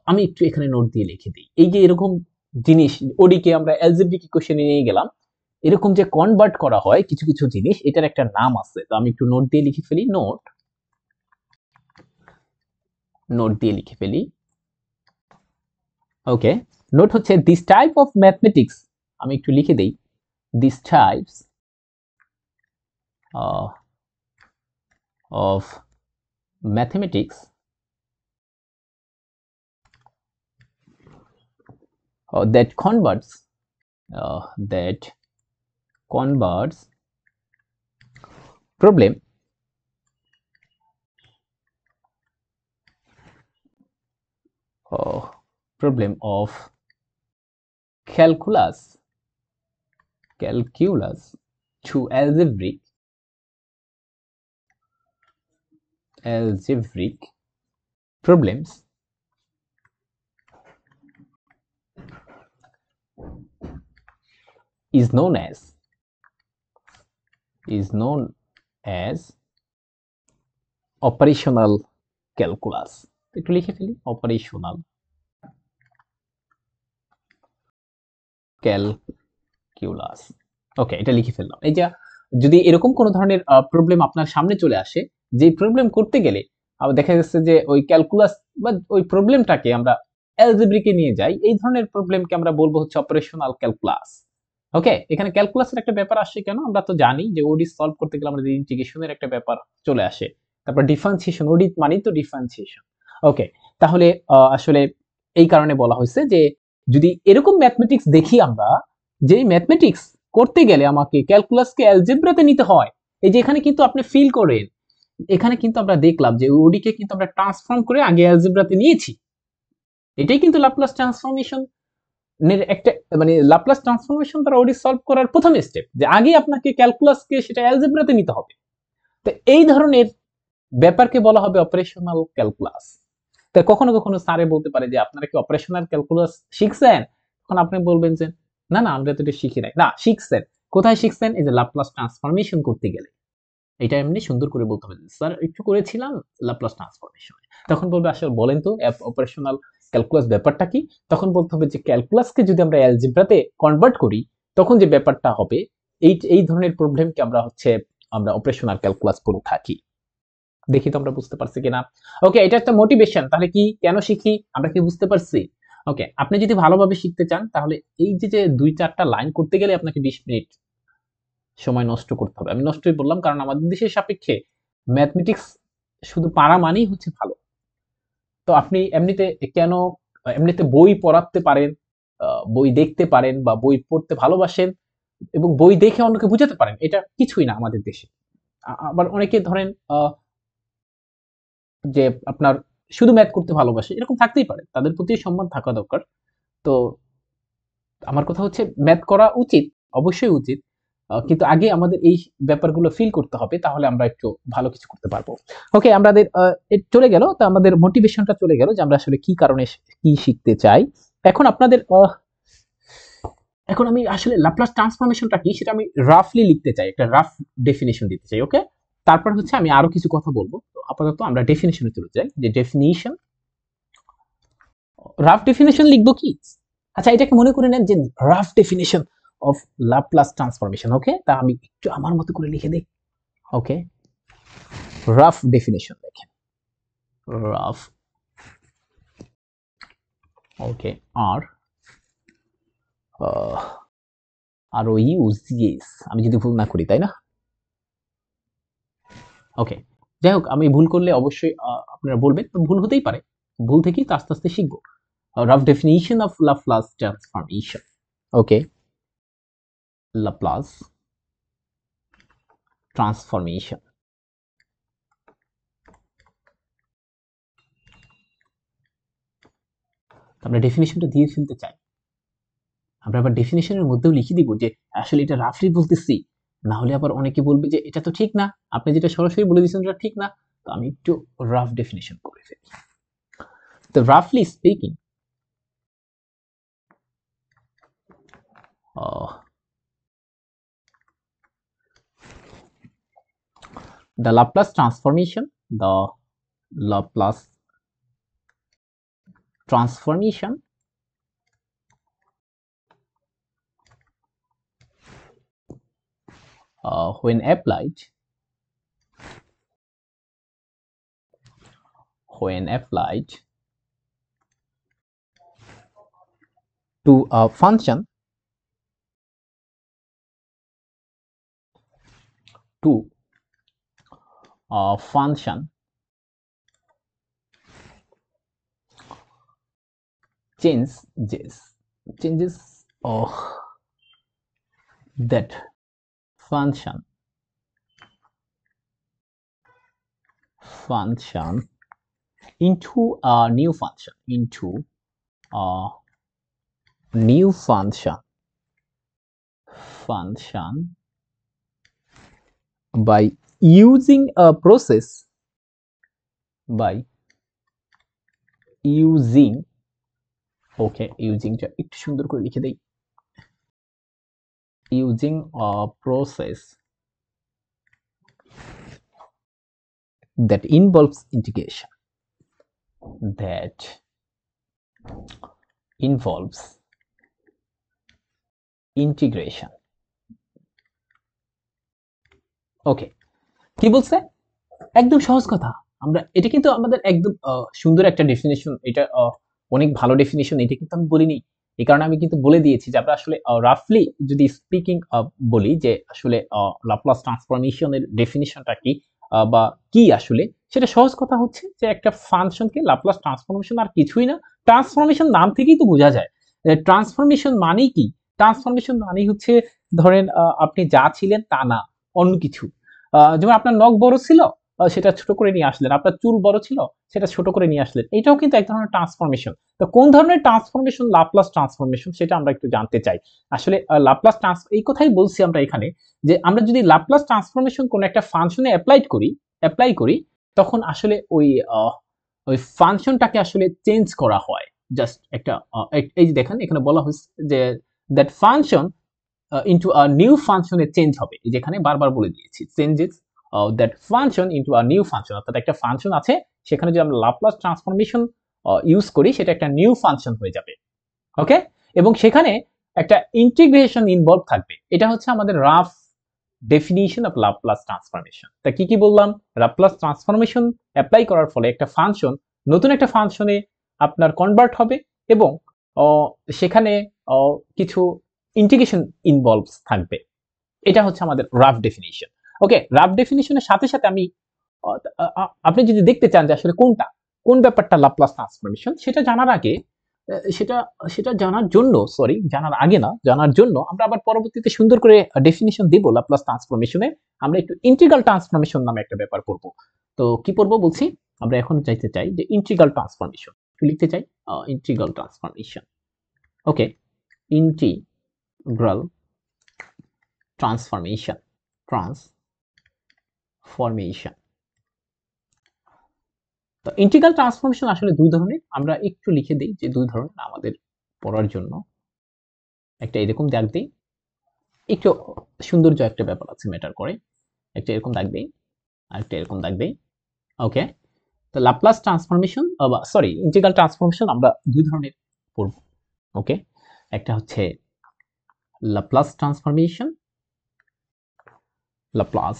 আমি একটু এখানে নোট দিয়ে লিখে দিই। এই যে এরকম জিনিস ওডিকে আমরা অ্যালজেব্রিক ইকুয়েশনে নিয়ে গেলাম, এরকম যে কনভার্ট করা হয় কিছু কিছু জিনিস, এটার একটা নাম আছে। তো আমি একটু নোট দিয়ে লিখে ফেলি, নোট দিয়ে লিখে ফেলি। ওকে, নোট হচ্ছে দিস টাইপ অফ ম্যাথমেটিক্স, আমি একটু লিখে দেই, this types of mathematics that converts problem of calculus to algebraic problems is known as operational calculus. একটু লিখে ফেলি, অপারেশনাল ক্যালকুলাস। ওকে, এটা লিখে ফেললাম। এই যে যদি এরকম কোন ধরনের প্রবলেম আপনার সামনে চলে আসে, যে প্রবলেম করতে গেলে আবার দেখা যাচ্ছে যে ওই ক্যালকুলাস বা ওই প্রবলেমটাকে আমরা অ্যালজেব্রিকে নিয়ে যাই, এই ধরনের প্রবলেমকে আমরা বলবো হচ্ছে অপারেশনাল ক্যালকুলাস। ওকে, এখানে ক্যালকুলাসের একটা ব্যাপার আসে কেন, আমরা তো জানি যে ওডি সলভ করতে গেলে আমাদের ইন্টিগ্রেশনের একটা ব্যাপার চলে আসে, তারপর ডিফারেন্সিয়েশন, ওডি মানেই তো ডিফারেন্সিয়েশন। ওকে, তাহলে আসলে এই কারণে বলা হয়েছে যে যদি এরকম ম্যাথমেটিক্স দেখি আমরা, যেই ম্যাথমেটিক্স করতে গেলে আমাকে ক্যালকুলাসকে অ্যালজেব্রাতে নিতে হয়, এই যে এখানে কিন্তু আপনি ফিল করেন, এখানে কিন্তু আমরা দেখলাম যে ওডি কে কিন্তু আমরা ট্রান্সফর্ম করে আগে অ্যালজেব্রাতে নিয়েছি। এটাই কিন্তু ল্যাপ্লাস ট্রান্সফরমেশন এর একটা, মানে ল্যাপ্লাস ট্রান্সফরমেশন দ্বারা ওডি সলভ করার প্রথম স্টেপ, যে আগে আপনাকে ক্যালকুলাসকে সেটা অ্যালজেব্রাতে নিতে হবে। তো এই ধরনের ব্যাপারকে বলা হবে অপারেশনাল ক্যালকুলাস। তো কখনো কখনো স্যারে বলতে পারে যে আপনারা কি অপারেশনাল ক্যালকুলাস শিখছেন, তখন আপনি বলবেন যে না না, আমরা তো এটা শিখি নাই। না, শিখছেন। কোথায় শিখছেন? এই যে ল্যাপ্লাস ট্রান্সফরমেশন করতে গেলে। এটা এমনি সুন্দর করে বলতে হবে, স্যার একটু করেছিলাম ল্যাপ্লাস ট্রান্সফরমেশন। তখন বলবে আসলে বলেন তো অপারেশনাল ক্যালকুলাস ব্যাপারটা কি? তখন বলতে হবে যে ক্যালকুলাসকে যদি আমরা অ্যালজেব্রাতে কনভার্ট করি, তখন যে ব্যাপারটা হবে, এই ধরনের প্রবলেমকে আমরা অপারেশনাল ক্যালকুলাস বলে থাকি। দেখি তো আমরা বুঝতে পারছি কিনা। ওকে, এটা একটা মোটিভেশন। তাহলে কি কেন শিখি আমরা কি বুঝতে পারছি? ওকে, আপনি যদি ভালোভাবে শিখতে চান তাহলে এই যে 2-4টা লাইন করতে গেলে আপনাকে 20 মিনিট সময় নষ্ট করতে হবে। আমি নষ্টই বললাম কারণ আমাদের দেশের সাপেক্ষে ম্যাথমেটিক্স শুধু পারা মানেই হচ্ছে ভালো। তো আপনি এমনিতে বই পড়াতে পারেন, বই দেখতে পারেন বা বই পড়তে ভালোবাসেন এবং বই দেখে অন্যকে বুঝাতে পারেন, এটা কিছুই না আমাদের দেশে। আবার অনেকে ধরেন যে আপনার শুধু ম্যাথ করতে ভালোবাসে, এরকম থাকতেই পারে, তাদের প্রতি সম্মান থাকা দরকার। তো আমার কথা হচ্ছে ম্যাথ করা উচিত, অবশ্যই উচিত, কিন্তু আগে আমাদের এই ব্যাপারগুলো ফিল করতে হবে, তাহলে আমরা একটু ভালো কিছু করতে পারবো। ওকে, আমাদের চলে গেল, তো আমাদের মোটিভেশনটা চলে গেল যে আমরা আসলে কি কারণে কি শিখতে চাই। এখন আপনাদের এখন আমি আসলে ল্যাপ্লাস ট্রান্সফরমেশনটা কি সেটা আমি রাফলি লিখতে চাই, একটা রাফ ডেফিনিশন দিতে চাই। ওকে, তারপর হচ্ছে আমি আরো কিছু কথা বলবো। তো আপাতত আমরা ডেফিনিশনে চলে যাই, যে ডেফিনিশন, রাফ ডেফিনিশন লিখবো কি? আচ্ছা, এটাকে মনে করে নেন যে rough definition of Laplace transformation. Okay, তা আমি একটু আমার মতো করে লিখে দেই। ওকে, রাফ ডেফিনিশন দেখেন, রাফ, ওকে, আর ও ইউজ ইয়েস, আমি যদি ভুল না করি, তাই না? ওকে, যাই হোক, আমি ভুল করলে অবশ্যই আপনারা বলবেন, ভুল হতেই পারে, ভুল থেকেই তো আস্তে আস্তে শিখবো। Rough definition of Laplace transformation. Okay, Laplace transformation, আমরা ডেফিনিশনটা দিয়ে ফেলতে চাই। আমরা আবার ডেফিনিশনের মধ্যেও লিখে দিব যে আসলে এটা রাফলি বলতেছি, না হলে আবার অনেকে বলবে যে এটা তো ঠিক না, আপনি যেটা সরাসরি বলে দিয়েছেন এটা ঠিক না। তো আমি একটু রাফ ডেফিনিশন করে ফেলি। তো রাফলি speaking, the Laplace transformation, the Laplace transformation when applied to a function, to a function changes that function into a new function, a new function by using a process, by using, ওকে, ইউজিংটা একটু সুন্দর করে লিখে দেই, using a process that involves integration, that involves integration. ওকে, কি বলছে? একদম সহজ কথা। আমরা এটা কিন্তু আমাদের একদম সুন্দর একটা ডেফিনিশন, এটা অনেক ভালো ডেফিনিশন, এটা কিন্তু আমি বলিনি। এই কারণে আমি কিন্তু বলে দিয়েছি যে আমরা আসলে রাফলি যদি স্পিকিং বলি যে আসলে লাপ্লাস ট্রান্সফরমেশনের ডেফিনিশনটা কি বা কি আসলে, সেটা সহজ কথা হচ্ছে যে একটা ফাংশনকে লাপ্লাস ট্রান্সফরমেশন আর কিছুই না। ট্রান্সফরমেশন নাম থেকেই তো বোঝা যায়। ট্রান্সফরমেশন মানেই কি? ট্রান্সফরমেশন মানেই হচ্ছে ধরেন আপনি যা ছিলেন তা না, অন্য কিছু। যেমন আপনার নখ বড় ছিল, সেটা ছোট করে নিয়ে আসলেন। আপনার চুল বড় ছিল, সেটা ছোট করে নিয়ে আসলেন। এটাও কিন্তু এক ধরনের ট্রান্সফরমেশন। তো কোন ধরনের ট্রান্সফরমেশন লাপ্লাস ট্রান্সফরমেশন, সেটা আমরা একটু জানতে চাই। আসলে লাপ্লাস এই কথাই বলছি আমরা এখানে, যে আমরা যদি লাপ্লাস ট্রান্সফরমেশন কোন একটা ফাংশনে অ্যাপ্লাই করি, তখন আসলে ওই ফাংশনটাকে আসলে চেঞ্জ করা হয়। জাস্ট একটা এই যে দেখেন এখানে বলা হয়েছে যে that function into a new ফাংশনে চেঞ্জ হবে। যেখানে বারবার বলে দিয়েছি, changes that function into a new function. অর্থাৎ একটা ফাংশন আছে, সেখানে যদি আমরা লাপ্লাস ট্রান্সফরমেশন ইউজ করি, সেটা একটা নিউ ফাংশন হয়ে যাবে। ওকে, এবং সেখানে একটা ইন্টিগ্রেশন ইনভলভ থাকবে। এটা হচ্ছে আমাদের rough definition of Laplace transformation. তা কি কি বললাম? লাপ্লাস ট্রান্সফরমেশন অ্যাপ্লাই করার ফলে একটা ফাংশন নতুন একটা ফাংশনে আপনার কনভার্ট হবে, এবং সেখানে কিছু ইন্টিগ্রেশন ইনভলভস থাকবে। এটা হচ্ছে আমাদের রাফ ডেফিনিশন। ওকে, রাফ ডেফিনিশনের সাথে সাথে আমি আপনি যদি দেখতে চান যে আসলে কোন ব্যাপারটা লাপ্লাস ট্রান্সফরমেশন, সেটা জানার আগে সেটা সেটা জানার জন্য, সরি জানার আগে না, জানার জন্য আমরা আবার পরবর্তীতে সুন্দর করে ডেফিনিশন দেব লাপ্লাস ট্রান্সফরমেশনে। আমরা একটু ইন্টিগ্রাল ট্রান্সফরমেশন নামে একটা ব্যাপার পড়ব। তো কি পড়ব বলছি? আমরা এখন চাইতে চাই যে ইন্টিগ্রাল ট্রান্সফরমেশন, কি লিখতে চাই? Integral transformation. Okay, integral transformation, transformation. তো ইন্টিগ্রাল ট্রান্সফরমেশন আসলে দুই ধরনের। আমরা একটু লিখে দেই যে দুই ধরনের আমাদের পড়ার জন্য। একটা এরকম দাগ দেই, একটু সৌন্দর্য একটা ব্যাপার আছে, ম্যাটার করে। একটা এরকম দাগ দেই, আর একটা এরকম দাগ দেই। ওকে, তো লাপ্লাস ট্রান্সফরমেশন বা সরি ইন্টিগ্রাল ট্রান্সফরমেশন আমরা দুই ধরনের পড়ব। ওকে, একটা হচ্ছে লাপ্লাস ট্রান্সফরমেশন, লাপ্লাস,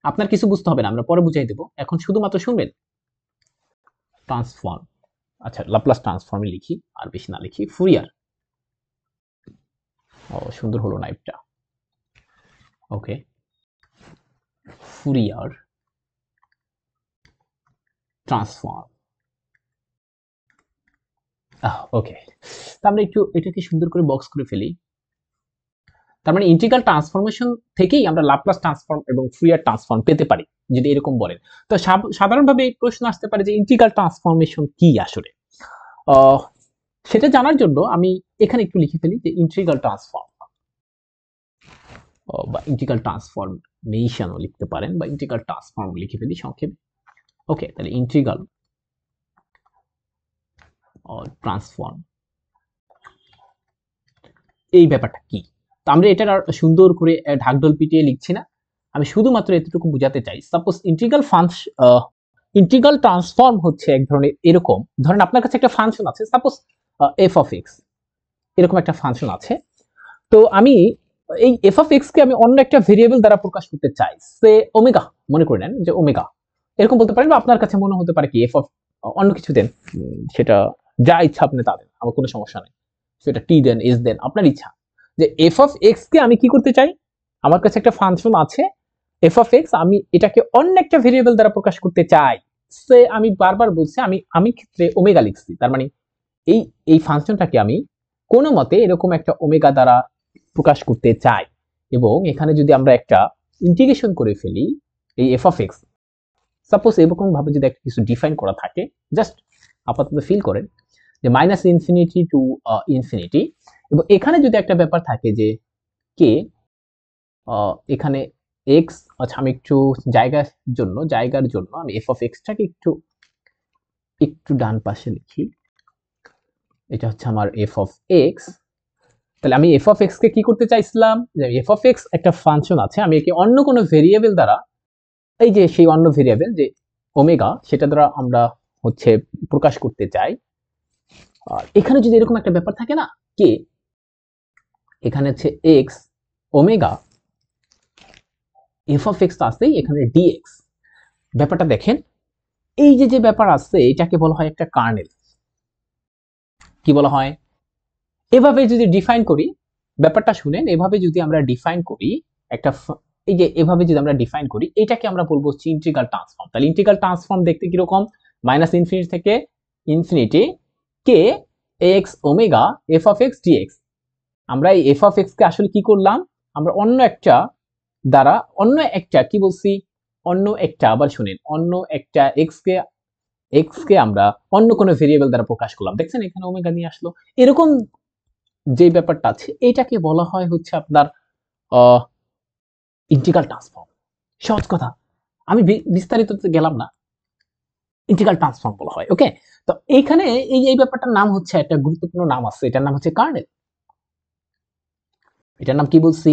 আপনার কিছু বুঝতে হবে না, আমরা পরে বুঝাই দেব, এখন শুধুমাত্র শুনবেন। ট্রান্সফর্ম, আচ্ছা লাপ্লাস ট্রান্সফর্মে লিখি, আর বেশি না লিখি। ফুরিয়ার, সুন্দর হলো নাইফটা। ওকে, ফুরিয়ার ট্রান্সফর্ম। ওকে, তো আমরা একটু এটাকে সুন্দর করে বক্স করে ফেলি। তার মানে ইন্টিগ্রাল ট্রান্সফরমেশন থেকেই আমরা লাপ্লাস ট্রান্সফর্ম এবং ফুরিয়ার ট্রান্সফর্ম পেতে পারি, যদি এরকম বলেন। তো সাধারণভাবে এই প্রশ্ন আসতে পারে যে ইন্টিগ্রাল ট্রান্সফরমেশন কি আসলে। সেটা জানার জন্য আমি এখানে একটু লিখে ফেলি যে ইন্টিগ্রাল ট্রান্সফর্ম বা ইন্টিগ্রাল ট্রান্সফরমেশনও লিখতে পারেন, বা ইন্টিগ্রাল ট্রান্সফর্ম লিখে ফেলি সংক্ষেপে। ওকে, তাহলে ইন্টিগ্রাল ট্রান্সফর্ম এই ব্যাপারটা কি? তো আমরা এটা আর সুন্দর করে ঢাকঢোল পিটিয়ে লিখছি না, আমি শুধুমাত্র এতটুকু বোঝাতে চাই। সাপোজ ইন্টিগ্রাল ট্রান্সফর্ম হচ্ছে এক ধরনের এরকম, ধরেন আপনার কাছে একটা ফাংশন আছে, সাপোজ এফ অফ এক্স, এরকম একটা ফাংশন আছে। তো আমি এই এফ অফ এক্স কে আমি অন্য একটা ভেরিয়েবল দ্বারা প্রকাশ করতে চাই, সে ওমেগা, মনে করে নেন যে ওমেগা, এরকম বলতে পারেন। বা আপনার কাছে মনে হতে পারে কি এফ অফ অন্য কিছু দেন, সেটা যা ইচ্ছা আপনি তা দেন, আমার কোনো সমস্যা নেই। সেটা টি দেন, এস দেন, আপনার ইচ্ছা। যে এফ অফ এক্স কে আমি কি করতে চাই, আমার কাছে একটা ফাংশন আছে এফ অফ এক্স, আমি এটাকে অন্য একটা ভেরিয়েবল দ্বারা প্রকাশ করতে চাই। সে আমি বারবার বলছি, আমি ক্ষেত্রে ওমেগা লিখছি, তার মানে এই ফাংশনটাকে আমি কোনো মতে এরকম একটা ওমেগা দ্বারা প্রকাশ করতে চাই। এবং এখানে যদি আমরা একটা ইন্টিগ্রেশন করে ফেলি এই এফ অফ এক্স, সাপোজ এরকম ভাবে যদি একটা কিছু ডিফাইন করা থাকে, জাস্ট আপাতত ফিল করেন যে মাইনাস ইনফিনিটি টু ইনফিনিটি, এবং এখানে যদি একটা ব্যাপার থাকে যে কে এখানে এক্স, আচ্ছা আমি একটু জায়গার জন্য আমি এফ অফ এক্সটাকে একটু ডান পাশে লিখি। এটা হচ্ছে আমার এফ অফ এক্স। তাহলে আমি এফ অফ এক্স কে কি করতে চাইছিলাম, যে এফ অফ এক্স একটা ফাংশন আছে, আমি একে অন্য কোনো ভেরিয়েবল দ্বারা, এই যে সেই অন্য ভেরিয়েবল যে ওমেগা, সেটা দ্বারা আমরা হচ্ছে প্রকাশ করতে চাই, আর এখানে যদি এরকম একটা ব্যাপার থাকে না, কে এখানে হচ্ছে x omega f of x তো আছেই, এখানে ডিএক্স, ব্যাপারটা দেখেন, এই যে যে ব্যাপার আছে এটাকে বলা হয় একটা কার্নেল। কি বলা হয়? এভাবে যদি ডিফাইন করি, ব্যাপারটা শুনেন, এভাবে যদি আমরা ডিফাইন করি একটা এই যে এভাবে যদি আমরা ডিফাইন করি, এটাকে আমরা বলবো হচ্ছে ইন্টিগ্রাল ট্রান্সফর্ম। তাহলে ইন্টিগ্রাল ট্রান্সফর্ম দেখতে কিরকম? মাইনাস ইনফিনিটি থেকে ইনফিনিটি কে x omega f of x dx. আমরা এই এফ অফ এক্স কে আসলে কি করলাম, আমরা অন্য একটা দ্বারা, অন্য একটা কি বলছি, অন্য একটা, আবার শুনেন, অন্য একটা এক্স কে আমরা অন্য কোনো ভেরিয়েবল দ্বারা প্রকাশ করলাম। দেখছেন এখানে ওমেগা নিয়ে আসলো। এরকম যে ব্যাপারটা আছে এটাকে বলা হয় হচ্ছে আপনার ইন্টিগ্রাল ট্রান্সফর্ম। সহজ কথা, আমি বিস্তারিত গেলাম না, ইন্টিগ্রাল ট্রান্সফর্ম বলা হয়। ওকে, তো এইখানে এই ব্যাপারটার নাম হচ্ছে, একটা গুরুত্বপূর্ণ নাম আছে, এটার নাম হচ্ছে কার্নেল। এটার নাম কি বলছি?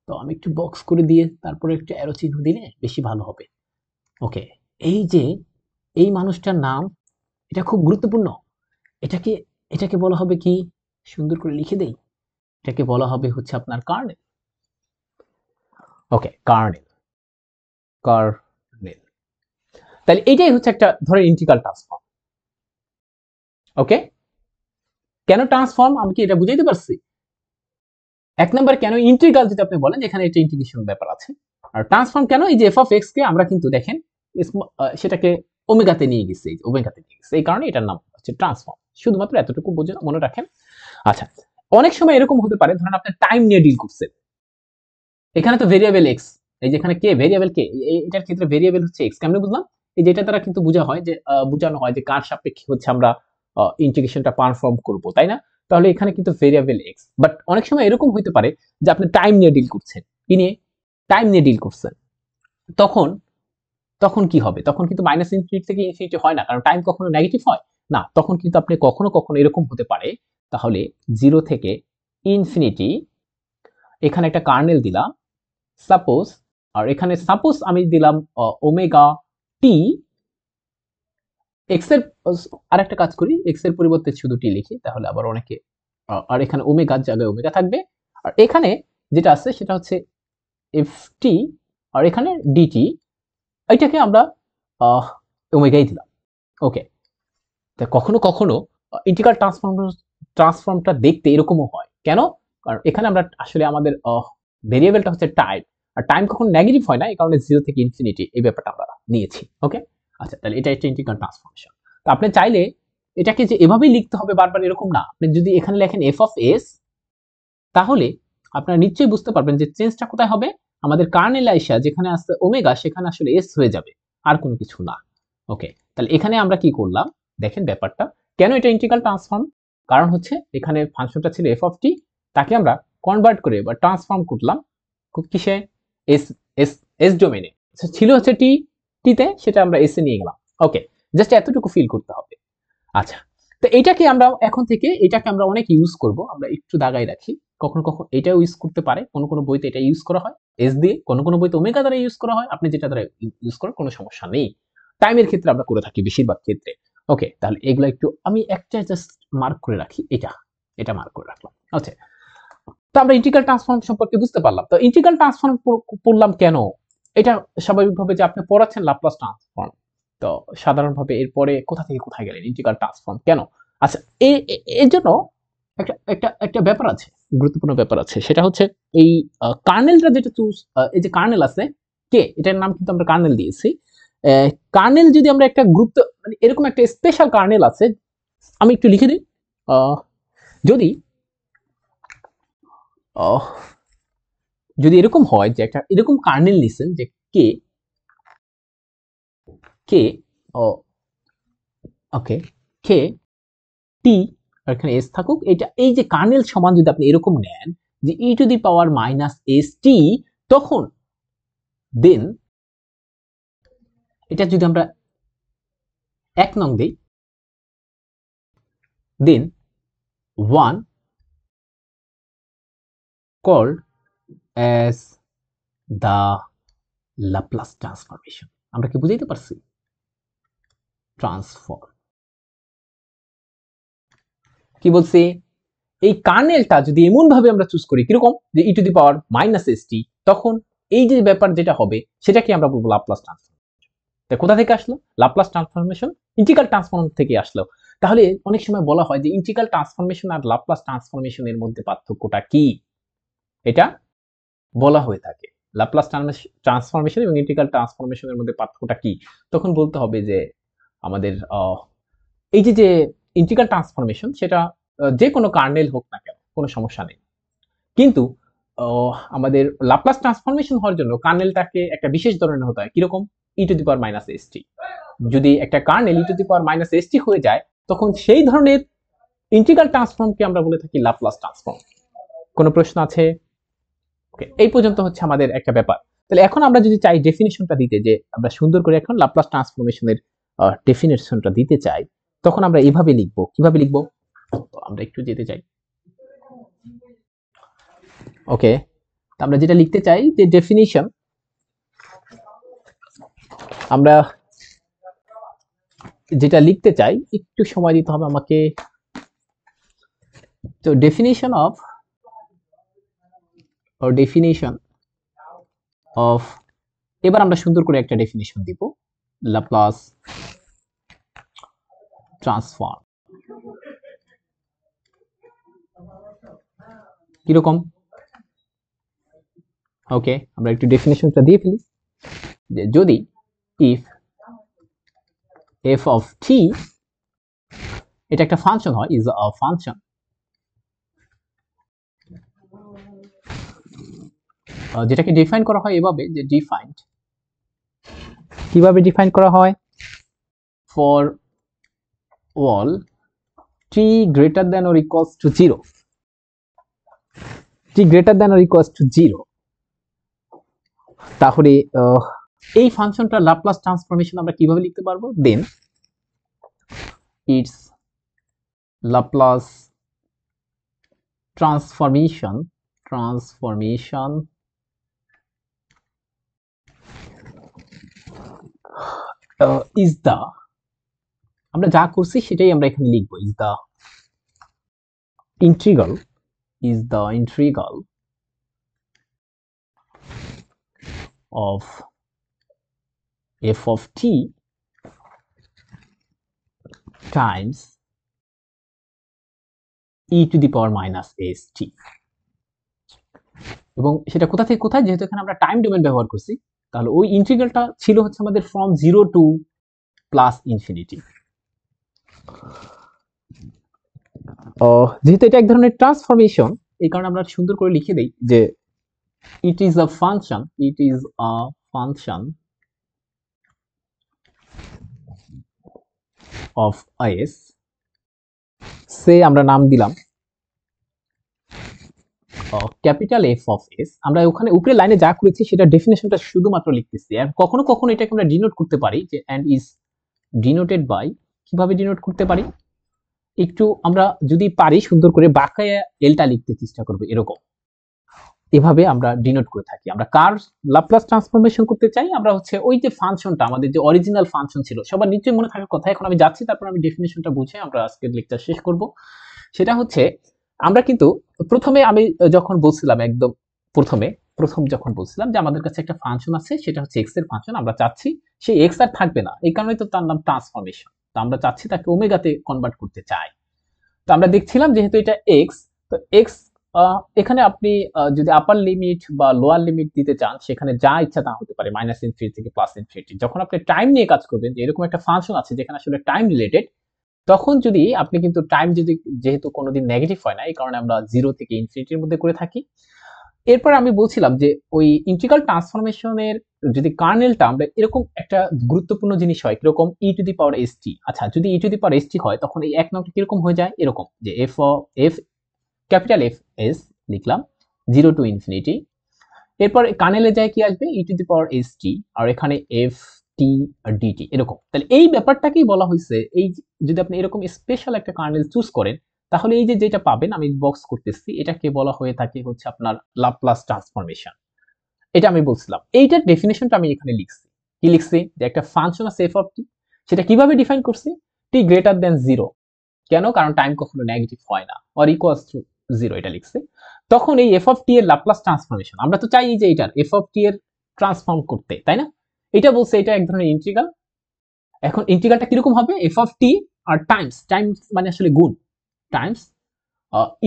তো আমি একটু বক্স করে দিয়ে তারপরে একটু অ্যারো চিহ্ন দিলে বেশি ভালো হবে। ওকে, এই যে এই মানুষটার নাম, এটা খুব গুরুত্বপূর্ণ। এটাকে এটাকে বলা হবে কি, সুন্দর করে লিখে দেই, এটাকে বলা হবে হচ্ছে আপনার কার্নেল। ওকে, কার্নেল, কার্নেল। তাহলে এটাই হচ্ছে একটা ধরেন ইন্টিগ্রাল ট্রান্সফর্ম। ওকে, কেন ট্রান্সফর্ম আমি কি এটা বুঝাইতে পারছি? এক নাম্বার কেন ইন্টিগ্রাল, যদি আপনি বলেন এখানে একটা ইন্টিগ্রেশন ব্যাপার আছে। আর ট্রান্সফর্ম কেন, এই যে এফ অফ এক্স কে আমরা কিন্তু দেখেন সেটাকে ওমেগাতে নিয়ে গেছি, ওমেগাতে নিয়ে গেছি, এই কারণে এটার নাম হচ্ছে ট্রান্সফর্ম। শুধুমাত্র এতটুকু বুঝে মনে রাখেন। আচ্ছা, অনেক সময় এরকম হতে পারে, ধরেন আপনি টাইম নিয়ে ডিল করছেন, এখানে তো ভেরিয়েবল এক্স, এই যেখানে কে ভেরিয়েবল কে, এটার ক্ষেত্রে ভেরিয়েবল হচ্ছে এক্স। কেমনে বুঝলাম? এই যেটা দ্বারা কিন্তু বোঝা হয় যে বোঝানো হয় যে কার সাপেক্ষে হচ্ছে আমরা ইন্টিগ্রেশনটা পারফর্ম করব, তাই না? তাহলে এখানে কিন্তু ভেরিয়েবল এক্স। বাট অনেক সময় এরকম হতে পারে যে আপনি টাইম নিয়ে ডিল করছেন, কি নিয়ে? টাইম নিয়ে ডিল করছেন, তখন তখন কি হবে? তখন কিন্তু মাইনাস ইনফিনিটি থেকে ইনফিনিটি হয় না, কারণ টাইম কখনো নেগেটিভ হয় না। তখন কিন্তু আপনি কখনো কখনো এরকম হতে পারে, তাহলে জিরো থেকে ইনফিনিটি, এখানে একটা কার্নেল দিলাম সাপোজ, আর এখানে সাপোজ আমি দিলাম ওমেগা টি এক্স এর। আর একটা কাজ করি, এক্স এর পরিবর্তে শুধু টি লিখি, তাহলে আবার অনেকে, আর এখানে ওমেগার জায়গায় ওমেগা থাকবে, আর এখানে যেটা আছে সেটা হচ্ছে এফ টি, আর এখানে ডিটি, এটাকে আমরা ওমেগাই দিলাম। ওকে, তা কখনো কখনো ইন্টিগ্রাল ট্রান্সফর্মটা দেখতে এরকমও হয়। কেন? কারণ এখানে আমরা আসলে আমাদের ভেরিয়েবলটা হচ্ছে টাইম, আর টাইম কখনো নেগেটিভ হয় না, এই কারণে জিরো থেকে ইনফিনিটি এই ব্যাপারটা আমরা নিয়েছি। ওকে, আচ্ছা, তাহলে এটা একটা ইন্টিগ্রাল ট্রান্সফরমেশন। তো আপনি চাইলে এটাকে যে এভাবেই লিখতে হবে বারবার এরকম না, আপনি যদি এখানে লেখেন এফ অফ এস, তাহলে আপনারা নিশ্চয়ই বুঝতে পারবেন যে চেঞ্জটা কোথায় হবে। আমাদের কার্নেল আইসা যেখানে আছে ওমেগা, সেখানে আসলে এস হয়ে যাবে, আর কোনো কিছু না। ওকে, তাহলে এখানে আমরা কি করলাম দেখেন ব্যাপারটা, কেন এটা ইন্টিগ্রাল ট্রান্সফর্ম? কারণ হচ্ছে এখানে ফাংশনটা ছিল এফ অফ টি, তাকে আমরা কনভার্ট করে বা ট্রান্সফর্ম করলাম কিসে, এস এস এস ডোমেনে ছিল হচ্ছে টি, টিতে, সেটা আমরা এস এ নিয়ে গেলাম। ওকে, জাস্ট এতটুকু ফিল করতে হবে। আচ্ছা, তো এটাকে আমরা এখন থেকে এটাকে আমরা অনেক ইউজ করব, আমরা একটু দাগাই রাখি। কখনো কখনো এটাও ইউজ করতে পারে, কোন কোন বইতে এটা ইউজ করা হয় এস দিয়ে, কোন কোন বইতে ওমেগা দ্বারা ইউজ করা হয়, আপনি যেটা দ্বারা ইউজ করেন কোনো সমস্যা নেই। টাইমের ক্ষেত্রে আমরা করে থাকি বেশিরভাগ ক্ষেত্রে। ওকে, তাহলে এগুলো একটু আমি একটা জাস্ট মার্ক করে রাখি, এটা মার্ক করে রাখলাম। আচ্ছা, তো আমরা ইন্টিগ্রাল ট্রান্সফর্ম সম্পর্কে বুঝতে পারলাম। তো ইন্টিগ্রাল ট্রান্সফর্ম পড়লাম কেন? এটা স্বাভাবিকভাবে যে আপনি পড়াচ্ছেন ল্যাপ্লাস ট্রান্সফর্ম, তো সাধারণভাবে এরপরে কোথা থেকে কোথায় গেলেন, ইন্টিগ্রাল ট্রান্সফর্ম কেন? আচ্ছা, এর জন্য একটা একটা একটা ব্যাপার আছে, গুরুত্বপূর্ণ ব্যাপার আছে, সেটা হচ্ছে এই কার্নেলটা যেটা চুজ, এই যে কার্নেল আছে কে, এটার নাম কিন্তু আমরা কার্নেল দিয়েছি। কার্নেল যদি আমরা একটা গুরুত্ব, মানে এরকম একটা স্পেশাল কার্নেল আছে, আমি একটু লিখে দিই। যদি আহ, যদি এরকম হয় যে একটা এরকম কার্নেল নিছেন যে কে কে ওকে কে টি, আর এখানে এস থাকুক, এটা এই যে কার্নেল সমান যদি আপনি এরকম নেন যে e to the power minus s t, তখন দেন এটা যদি আমরা এক নং দেই, then one called as the Laplace transformation. আমরা কি বুঝাইতে পারছি? ট্রান্সফর্ম, কি বলছি, এই কার্নেলটা যদি এমন ভাবে আমরা চুজ করি কিরকম, যে e to the power minus s t, তখন এই যে ব্যাপার যেটা হবে সেটাকে আমরা বলবো লাপ্লাস ট্রান্সফর্ম। কোথা থেকে আসলো? লাপ্লাস ট্রান্সফরমেশন, ইন্টিগ্রাল ট্রান্সফর্ম থেকে আসলো। তাহলে অনেক সময় বলা হয় যে ইন্টিগ্রাল ট্রান্সফরমেশন আর লাপ্লাস ট্রান্সফরমেশনের মধ্যে পার্থক্যটা কি, এটা বলা হয়ে থাকে। লাপ্লাস ট্রান্সফরমেশন এবং ইন্টিগ্রাল ট্রান্সফরমেশনের মধ্যে পার্থক্যটা কি, তখন বলতে হবে যে আমাদের এই যে ইন্টিগ্রাল ট্রান্সফরমেশন সেটা যে কোনো কার্নেল হোক না কেন কোনো সমস্যা নেই, কিন্তু আমাদের লাপ্লাস ট্রান্সফরমেশন হওয়ার জন্য কার্নেলটাকে একটা বিশেষ ধরনের হতে হয়, কিরকম, e to the power minus s t. যদি একটা kernel e to the power minus s t হয়ে যায়, তখন সেই ধরনের ইন্টিগ্রাল ট্রান্সফর্মকে আমরা বলে থাকি লাপ্লাস ট্রান্সফর্ম। কোনো প্রশ্ন আছে? ওকে, এই পর্যন্ত হচ্ছে আমাদের একটা ব্যাপার। তাহলে এখন আমরা যদি চাই ডেফিনিশনটা দিতে, যে আমরা সুন্দর করে এখন লাপ্লাস ট্রান্সফরমেশনের ডেফিনিশনটা দিতে চাই, তখন আমরা এইভাবে লিখবো। কিভাবে লিখবো? আমরা একটু যেতে চাই। ওকে, আমরা যেটা লিখতে চাই যে ডেফিনিশন, আমরা যেটা লিখতে চাই, একটু সময় দিতে হবে আমাকে। তো ডেফিনিশন অফ এবার আমরা সুন্দর করে একটা ডেফিনিশন দিব, লাপ্লাস ট্রান্সফর্ম কিরকম। ওকে, আমরা একটু ডেফিনিশনটা দিয়ে ফেলি, যে যদি ইফ এফ অফ টি, এটা একটা ফাংশন হয়, ইজ আ ফাংশন যেটাকে ডিফাইন করা হয় এভাবে, যে ডিফাইন্ড, কিভাবে ডিফাইন করা হয়, for all t greater than or equals to 0, t greater than or equals to 0, তাহলে এই ফাংশনটার লাপ্লাস ট্রান্সফরমেশন আমরা কিভাবে লিখতে পারবো, then it's Laplace transformation is the, আমরা যা করছি সেটাই আমরা এখানে লিখবো, is the integral of f of t times e to the power minus st, এবং সেটা কোথা থেকে কোথায়, যেহেতু এখানে আমরা টাইম ডোমেন ব্যবহার করছি, তাহলে ওই ইন্টিগ্রালটা ছিল হচ্ছে আমাদের ফ্রম 0 টু প্লাস ইনফিনিটি। যেহেতু এটা এক ধরনের ট্রান্সফরমেশন, এই কারণে আমরা সুন্দর করে লিখে দেই যে it is a function of s, সে আমরা নাম দিলাম ক্যাপিটাল এফ অফ এস। আমরা ওখানে উপরে লাইনে যা করেছি সেটা ডেফিনেশনটা শুধুমাত্র লিখতেছি, আর কখনো কখনো এটাকে আমরা ডিনোট করতে পারি, যে এন্ড ইজ ডিনোটেড বাই, কিভাবে ডিনোট করতে পারি, একটু আমরা যদি পারি সুন্দর করে বাঁকায়া এলটা লিখতে চেষ্টা করব, এরকম এভাবে আমরা ডিনোট করে থাকি। আমরা কার লাপ্লাস ট্রান্সফরমেশন করতে চাই, আমরা হচ্ছে ওই যে ফাংশনটা আমাদের যে অরিজিনাল ফাংশন ছিল, সবার নিশ্চয়ই মনে থাকার কথা। এখন আমি যাচ্ছি, তারপর আমি ডেফিনেশনটা বুঝে আমরা আজকের লেকচার শেষ করব। সেটা হচ্ছে, আমরা কিন্তু প্রথমে আমি যখন বলছিলাম, একদম প্রথম যখন বলছিলাম যে আমাদের কাছে একটা ফাংশন আছে, সেটা হচ্ছে এক্স এর ফাংশন, আমরা চাচ্ছি সেই এক্স আর থাকবে না, এই কারণেই তো তার নাম ট্রান্সফরমেশন। তো আমরা চাচ্ছি তাকে ওমেগাতে কনভার্ট করতে চাই। তো আমরা দেখছিলাম যেহেতু এটা এক্স, তো এক্স এখানে আপনি যদি আপার লিমিট বা লোয়ার লিমিট দিতে চান, সেখানে যা ইচ্ছা তা হতে পারে, মাইনাস ইনফিনিটি থেকে প্লাস ইনফিনিটি। যখন আপনি টাইম নিয়ে কাজ করবেন, যে এরকম একটা ফাংশন আছে যেখানে আসলে টাইম রিলেটেড, তখন যদি আপনি কিন্তু টাইম যদি যেহেতু কোনোদিন নেগেটিভ হয় না, এই কারণে আমরা 0 থেকে ইনফিনিটির মধ্যে করে থাকি। এরপর আমি বলছিলাম যে ওই ইন্টিগ্রাল ট্রান্সফরমেশনের যদি কার্নেলটা আমরা এরকম একটা গুরুত্বপূর্ণ জিনিস হয়, কিরকম e to the power S T. আচ্ছা, যদি ই to the power S T হয়, তখন এই এক নংটা কিরকম হয়ে যায়, এরকম যে এফ ক্যাপিটাল এফ এস লিখলাম 0 টু ইনফিনিটি, এরপর কার্নেলে যায় কি আসবে, ই to the power S T, আর এখানে এফ টি আর ডিটি, এরকম। তাহলে এই ব্যাপারটাকেই বলা হয়েছে, এই যদি আপনি এরকম স্পেশাল একটা কার্নেল চুজ করেন, তাহলে এই যে যেটা পাবেন, আমি বক্স করতেছি, এটাকে বলা হয়ে থাকে হচ্ছে আপনার লাপ্লাস ট্রান্সফরমেশন। এটা আমি বলছিলাম, এইটার ডেফিনেশনটা আমি এখানে লিখছি। কি লিখছি, যে একটা ফাংশন আছে এফ অফ টি, সেটা কিভাবে ডিফাইন করছি, টি গ্রেটার দেন 0, কেন? কারণ টাইম কখনো নেগেটিভ হয় না, অর ইকুয়ালস টু 0 এটা লিখছি। তখন এই এফ অফ টি এর ল্যাপ্লাস ট্রান্সফরমেশন, আমরা তো চাই যে এটার এফ অফ টি এর ট্রান্সফর্ম করতে, তাই না? এটা বলছে এটা এক ধরনের ইন্টিগ্রাল। এখন ইন্টিগ্রালটা কিরকম হবে? এফ অফ টি আর টাইমস, টাইমস মানে আসলে গুণ, times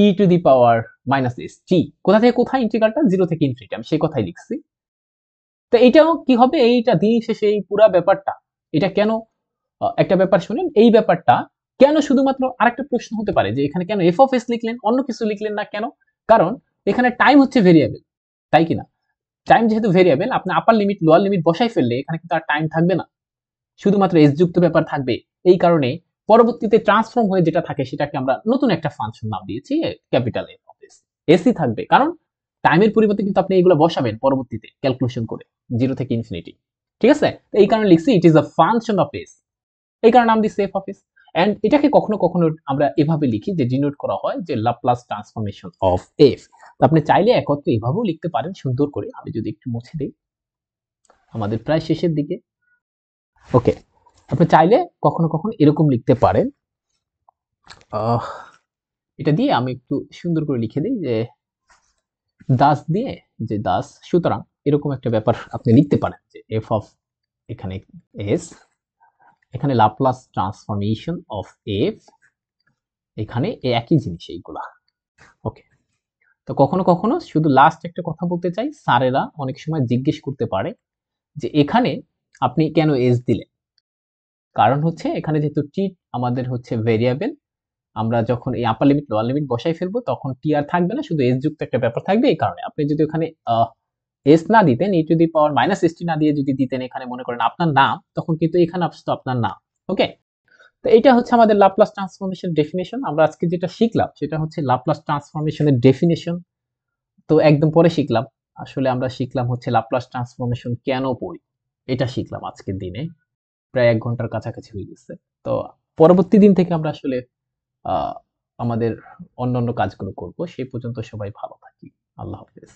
e to the power minus s t. কোথা থেকে কোথায় ইন্টিগ্রালটা? 0 থেকে ইনফিনিটি, আমি সেই কথাই লিখছি। তো এইটাও কি হবে? এইটা দিন শেষে এই পুরা ব্যাপারটা, এটা কেন একটা ব্যাপার শুনেন, এই ব্যাপারটা কেন শুধুমাত্র আরেকটা প্রশ্ন হতে পারে যে এখানে কেন এফ অফ এস লিখলেন, অন্য কিছু লিখলেন না কেন? কারণ এখানে টাইম হচ্ছে ভেরিয়েবল, তাই কিনা? টাইম যেহেতু ভেরিয়েবল, আপনি আপার লিমিট লোয়ার লিমিট বসাই ফেললে এখানে কিন্তু আর টাইম থাকবে না, শুধুমাত্র এস যুক্ত ব্যাপার থাকবে। এই কারণে পরবর্তীতে ট্রান্সফর্ম হয়ে যেটা থাকে সেটাকে আমরা নতুন একটা ফাংশন নাম দিয়েছি capital F of S. SE থাকবে, কারণ টাইমের পরিবর্তে কিন্তু আপনি এগুলো বসাবেন পরবর্তীতে ক্যালকুলেশন করে 0 থেকে ইনফিনিটি। ঠিক আছে? এই কারণে লিখছি it is a function of S, এই কারণে নাম দিচ্ছি এফ অফ এস। এন্ড এটাকে কখনো কখনো আমরা এভাবে লিখি যে ডিনোট করা হয় যে লাপ্লাস ট্রান্সফরমেশন অফ এফ। আপনি চাইলে একত্রে এভাবেও লিখতে পারেন সুন্দর করে। আমি যদি একটু মুছে দিই, আমাদের প্রায় শেষের দিকে। ওকে, আপনি চাইলে কখনো কখনো এরকম লিখতে পারেন। এটা দিয়ে আমি একটু সুন্দর করে লিখে দিই যে দাস দিয়ে, যে দাস, সুতরাং এরকম একটা ব্যাপার আপনি লিখতে পারেন যে এফ অফ, এখানে এস, এখানে লাপ্লাস ট্রান্সফরমেশন অফ এফ, এখানে একই জিনিস এইগুলা। ওকে, তো কখনো কখনো শুধু লাস্ট একটা কথা বলতে চাই, স্যারেরা অনেক সময় জিজ্ঞেস করতে পারে যে এখানে আপনি কেন এস দিলেন? কারণ হচ্ছে এখানে যেহেতু টি আমাদের হচ্ছে ভেরিয়েবল, আমরা যখন এই আপার লিমিট লোয়ার লিমিট বসাই ফেলবো তখন টি আর থাকবে না, শুধু এস যুক্ত একটা ব্যাপার থাকবে। এই কারণে আপনি যদি ওখানে এস না দিতেন, e to the power minus s t না দিয়ে যদি দিতেন এখানে মনে করেন আপনার নাম, তখন কিন্তু এখানে আসতো আপনার নাম। ওকে, তো এটা হচ্ছে আমাদের লাপ্লাস ট্রান্সফরমেশন ডেফিনেশন। আমরা আজকে যেটা শিখলাম সেটা হচ্ছে লাপ্লাস ট্রান্সফরমেশনের ডেফিনেশন। তো একদম পরে শিখলাম, আসলে আমরা শিখলাম হচ্ছে লাপ্লাস ট্রান্সফরমেশন কেন পড়ি, এটা শিখলাম আজকের দিনে। প্রায় 1 ঘন্টার কাছাকাছি হয়ে গেছে। তো পরবর্তী দিন থেকে আমরা আসলে আহ আমাদের অন্যান্য কাজগুলো করব। সেই পর্যন্ত সবাই ভালো থাকি। আল্লাহ হাফেজ।